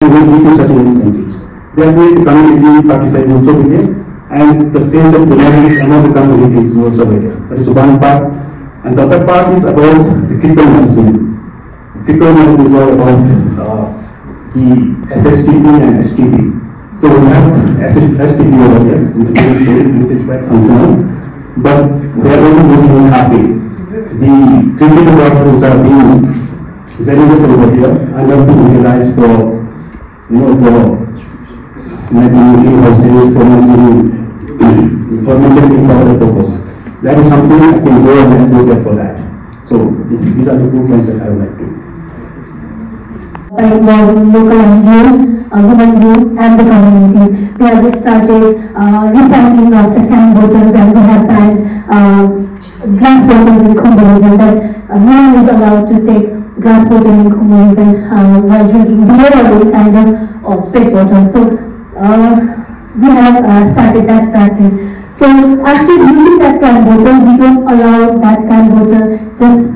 will give you such incentives. Therefore, the community participation also be there, and the sense of belonging among the community is also better. That is one part. And the other part is about the critical management. Critical management is all about the FSTP and STP. So we have STP over here, which is quite functional, but we are only using it halfway. The critical work which are being generated over here are not being utilized for, for making new houses, for making other purpose. That is something I can go and look at for that. So these are the 2 points that I would like to. By involving local NGOs, women group and the communities. We have started recycling of the can bottles, and we have banned glass bottles in Kumbh, that no one is allowed to take glass bottle in Kumbh while drinking beer or any kind of PET bottle. So we have started that practice. So after using that can bottle, we don't allow that can bottle just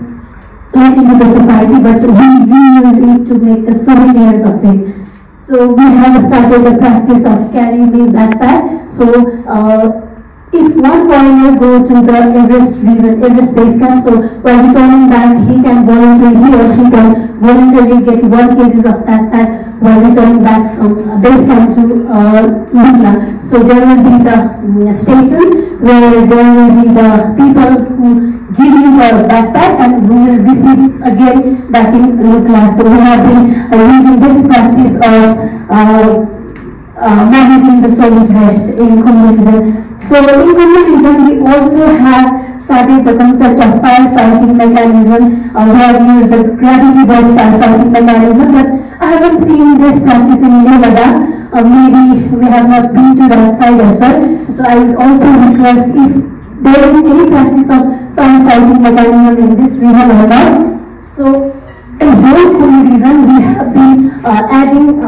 out into the society, but we use it to make the souvenirs of it. So we have started the practice of carrying the backpack. So if one foreigner go to the Everest base camp, so while returning back, he or she can voluntarily get 1 kg of backpack while returning back from base camp to Lumla. So there will be the stations where there will be the people who give you the backpack, and we will receive again back in Lumla. So we have been using this practice of managing the solid waste in communism. So in communism, we also have started the concept of firefighting mechanism. We have used the gravity-based firefighting mechanism, but I haven't seen this practice in Nevada. Maybe we have not been to that side as well. So I would also request if there is any practice of firefighting mechanism in this region or not. So in whole communism, we have been adding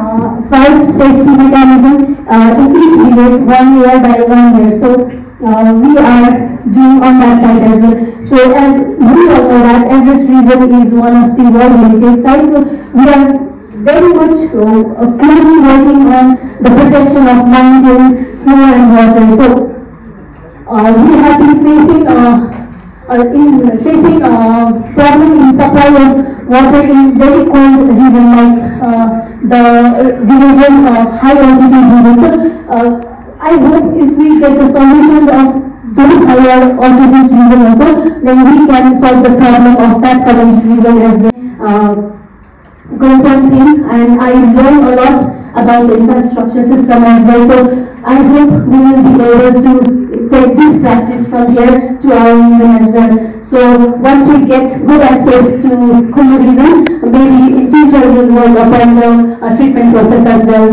5 safety mechanisms in each village 1 year by 1 year. So we are doing on that side as well. So as we all know that Everest region is one of the World Heritage sites, so we are very much closely working on the protection of mountains, snow and water. So we have been facing problem in supply of water in very cold region like the region of high altitude region. So I hope if we get the solutions of those higher altitude region also, then we can solve the problem of that current region as well. Concern thing, and I learned a lot about the infrastructure system as well. So I hope we will be able to take this practice from here to our region as well. So once we get good access to Kumbh region, maybe in future we will work upon the treatment process as well.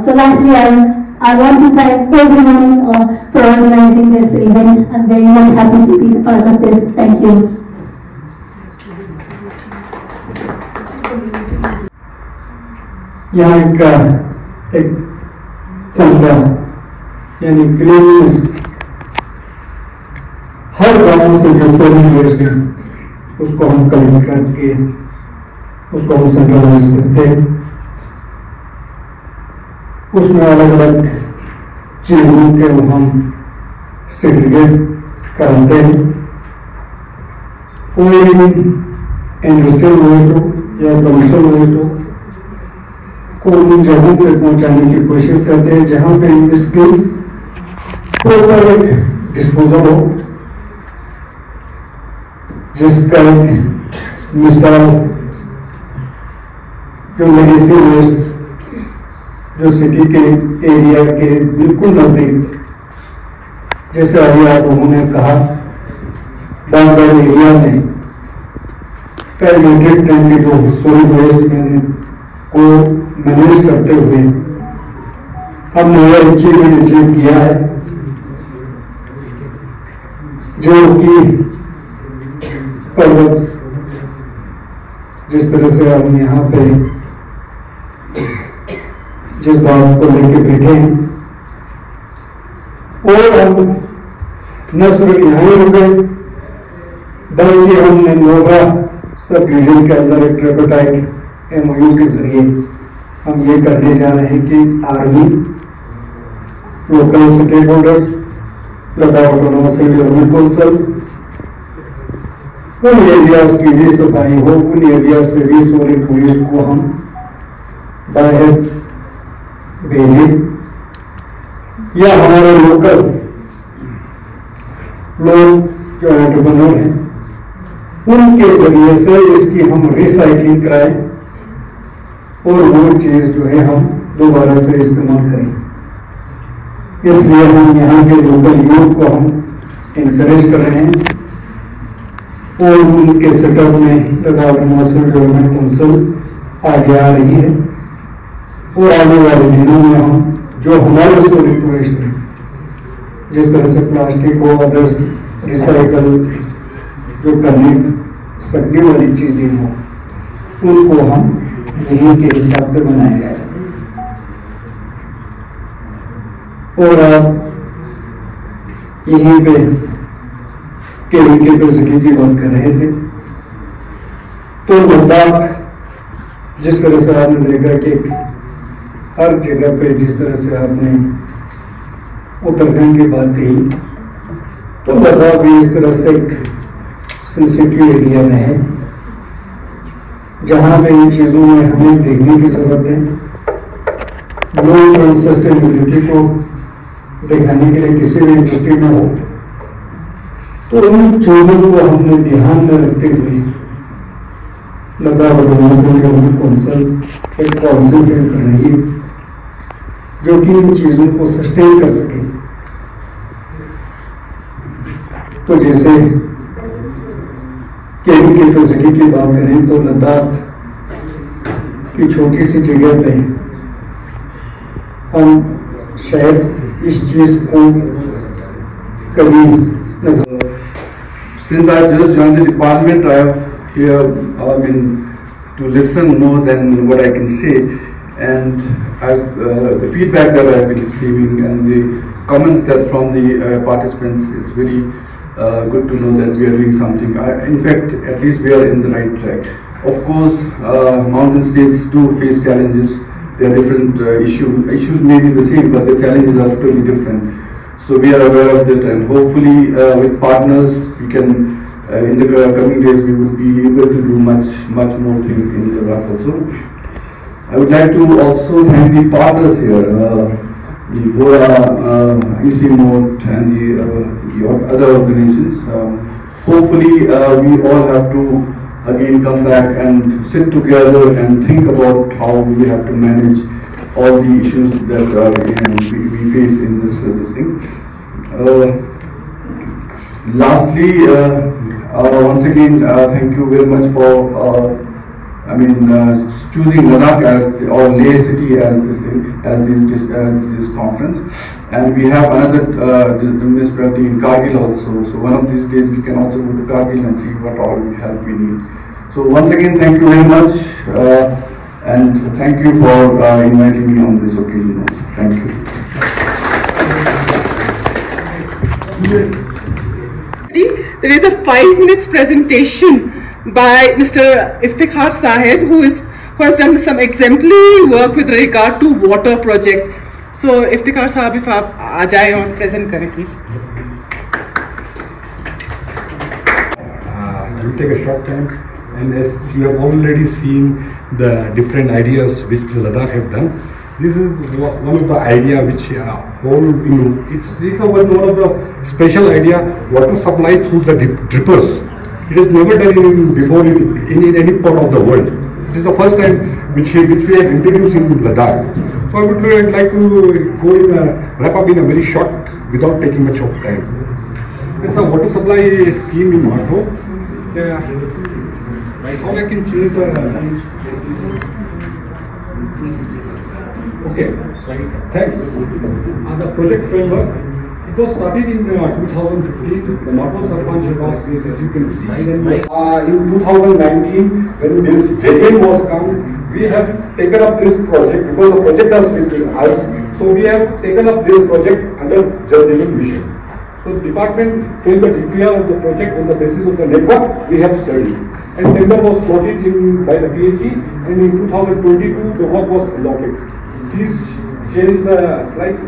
So lastly, I want to thank everyone for organizing this event. I'm very much happy to be a part of this. Thank you. यहाँ एक चंदा यानी cleanness हर गांव से जो Soni waste है उसको हम कलेक्ट करके उसको हम सेंट्रलाइज करते हैं, उसमें अलग अलग चीजों के हम सेग्रीगेट कराते हैं। कोई इंडस्ट्रियल वेस्ट हो या कमर्शियल वेस्ट हो को उन जगहों पे पहुंचाने की कोशिश करते हैं जहां पे इसके प्रॉपर एक डिस्पोजल हो, जिसका एक मिसाल जो लेगेसी वेस्ट जो सिटी के एरिया के बिल्कुल नजदीक, जैसे अभी आप लोगों ने कहा बागड़ एरिया में कई मीट्रिक टन की जो सॉलिड वेस्ट को मैनेज करते हुए हमने यह अचीव किया है, जो कि पर्वत जिस तरह से हम यहाँ पे जिस बात को लेके बैठे हैं, और हम न सिर्फ यहाँ ही रुके बल्कि हमने नोगा सब रीजन के अंदर एक ट्रिपटाइट MOU के जरिए हम ये करने जा रहे हैं कि army, local stakeholders, Ladakh autonomous development council, उन एरियाज की भी सफाई हो, उन एरिया से भी सॉलिड वेस्ट को हम बाहर भेजें, या हमारे लोकल लोग जो एंटरप्रेन्योर हैं उनके जरिए से इसकी हम रिसाइकलिंग कराएं और वो चीज जो है हम दोबारा से इस्तेमाल करें। इसलिए हम यहाँ के लोकल यूथ को हम इनकरेज कर रहे हैं और उनके सेटअप में लद्दाख डेवलपमेंट काउंसिल आगे आ रही है और आने वाले दिनों में हम जो हमारे सॉलिड वेस्ट है, जिस तरह से प्लास्टिक को अदर्स रिसाइकल जो करने सकने वाली चीजें हों, उनको हम यहीं के हिसाब से बनाएंगे। और आप यहीं पे कैरिंग कैपेसिटी की बात कर रहे थे, तो लद्दाख जिस तरह से आपने देखा कि हर जगह पे जिस तरह से आपने उत्तराखंड की बात कही, तो लद्दाख भी इस तरह से एक सेंसिटिव एरिया में है जहां पे इन चीजों में हमें देखने की जरूरत है। लॉन्ग टर्म सस्टेनेबिलिटी को दिखाने के लिए किसी भी इंडस्ट्री में हो, तो उन चीजों को हमने ध्यान में रखते हुए लद्दाख ऑटोनोमस डेवलपमेंट काउंसिल एक कॉन्सेप्ट कर रही है जो कि इन चीजों को सस्टेन कर सके। तो जैसे कैरिंग कैपेसिटी की बात करें तो लद्दाख की छोटी सी जगह पे हम शायद इस चीज को कभी नजर। Since I just joined the department, I have here to listen more than what I can say, and the feedback that I have been receiving and the comments that from the participants is very good to know that we are doing something. In fact, at least we are in the right track. Of course, mountain states do face challenges. There are different issues may be the same, but the challenges are totally different. So we are aware of that, and hopefully with partners we can in the coming days we will be able to do much more thing in Ladakh also. I would like to also thank the partners here, the BORA, ECMOT and the other organizations. Hopefully we all have to again come back and sit together and think about how we have to manage all the issues that we face in this thing. Lastly, once again, thank you very much for choosing Ladakh as or Leh city as this conference, and we have another municipality in Kargil also. So one of these days we can also go to Kargil and see what all help we need. So once again, thank you very much, and thank you for inviting me on this occasion also. Thank you. There is a 5 minutes presentation by Mr. Iftikhar Sahib, who has done some exemplary work with regard to water project. So Iftikhar Sahib, if आप आ जाए और present करें please. I will take a short time, and as you have already seen the different ideas which the Ladakh have done, this is one of the idea which it's one of the special idea, water supply through the drippers. It is never done before in any part of the world. It is the first time which we have introduced in Ladakh. So I would like to go wrap up in a very short, without taking much of time. It's a water supply scheme in Matho. How I can change the okay, thanks. The project framework, it was started in 2015. The Matho Sarpanch was raised, as you can see. In 2019, when this JJM was come, we have taken up this project because the project is with us. So we have taken up this project under Jal Jeevan Mission. So the department framed the DPR of the project on the basis of the network we have studied. and tender was slotted in by the PHE, and in 2022 the work was allotted. Please change the slide.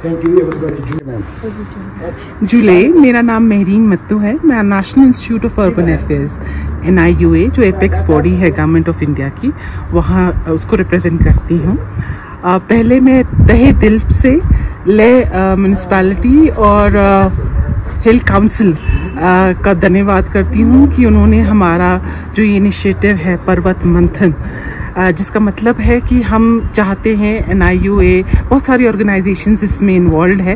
Thank you everybody. जुले, मेरा नाम मेहरीन मत्तू है। मैं national institute of urban affairs NIUA जो apex body है government of India की, वहाँ उसको रिप्रेजेंट करती हूँ। पहले मैं तहे दिल से ले म्यूनिसिपैलिटी और हिल काउंसिल का धन्यवाद करती हूँ कि उन्होंने हमारा जो ये इनिशिएटिव है पर्वत मंथन, जिसका मतलब है कि हम चाहते हैं NIUA, बहुत सारी ऑर्गेनाइजेशंस इसमें इन्वॉल्व है,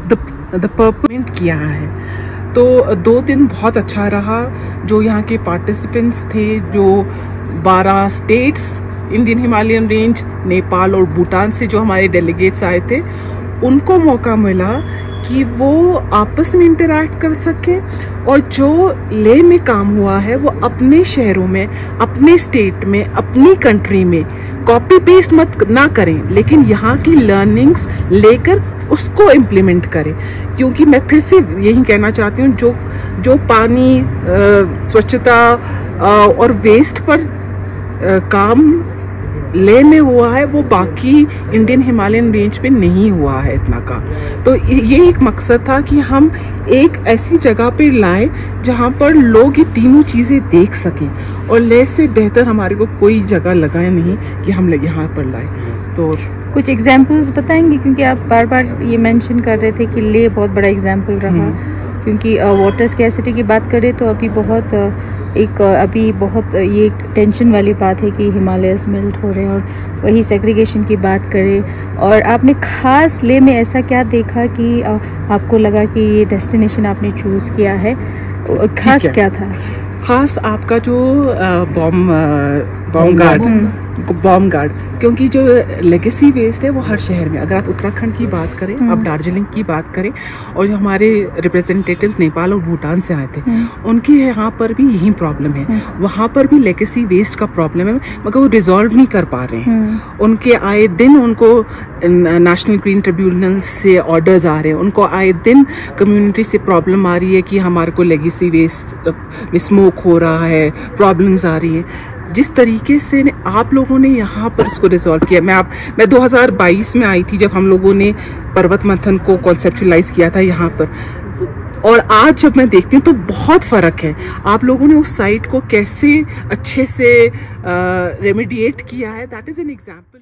द पर्पमेंट किया है। तो 2 दिन बहुत अच्छा रहा। जो यहाँ के पार्टिसिपेंट्स थे, जो 12 states, Indian Himalayan range, Nepal और भूटान से जो हमारे डेलीगेट्स आए थे, उनको मौका मिला कि वो आपस में इंटरैक्ट कर सके और जो ले में काम हुआ है वो अपने शहरों में, अपने स्टेट में, अपनी कंट्री में कॉपी पेस्ट मत ना करें, लेकिन यहाँ की लर्निंग्स लेकर उसको इम्प्लीमेंट करें। क्योंकि मैं फिर से यही कहना चाहती हूँ, जो पानी, स्वच्छता और वेस्ट पर काम ले में हुआ है वो बाकी इंडियन हिमालयन रेंज पे नहीं हुआ है इतना का। तो ये एक मकसद था कि हम एक ऐसी जगह पे लाएं जहाँ पर लोग ये तीनों चीज़ें देख सकें, और ले से बेहतर हमारे को कोई जगह लगा नहीं कि हम यहाँ पर लाएं। तो कुछ एग्जांपल्स बताएंगे, क्योंकि आप बार बार ये मेंशन कर रहे थे कि ले बहुत बड़ा एग्जांपल रहा, क्योंकि वाटर स्कैसिटी की बात करें तो अभी बहुत ये टेंशन वाली बात है कि हिमालयस मेल्ट हो रहे हैं, और वही सेग्रीगेशन की बात करें। और आपने खास ले में ऐसा क्या देखा कि आपको लगा कि ये डेस्टिनेशन आपने चूज़ किया है, खास क्या था? खास आपका जो बॉम्ब गार्ड, क्योंकि जो लेगेसी वेस्ट है वो हर शहर में, अगर आप उत्तराखंड की बात करें, आप दार्जिलिंग की बात करें, और जो हमारे रिप्रेजेंटेटिव्स नेपाल और भूटान से आए थे, उनकी यहाँ पर भी यही प्रॉब्लम है। वहाँ पर भी लेगेसी वेस्ट का प्रॉब्लम है, मगर वो रिजॉल्व नहीं कर पा रहे हैं। उनके आए दिन उनको नेशनल ग्रीन ट्रिब्यूनल से ऑर्डर्स आ रहे हैं, उनको आए दिन कम्युनिटी से प्रॉब्लम आ रही है कि हमारे को लेगेसी वेस्ट स्मोक हो रहा है, प्रॉब्लम्स आ रही है। जिस तरीके से आप लोगों ने यहाँ पर उसको रिजॉल्व किया, मैं 2022 में आई थी जब हम लोगों ने पर्वत मंथन को कॉन्सेप्चुलाइज किया था यहाँ पर, और आज जब मैं देखती हूँ तो बहुत फ़र्क है। आप लोगों ने उस साइट को कैसे अच्छे से रेमेडिएट किया है, दैट इज़ एन एग्जाम्पल।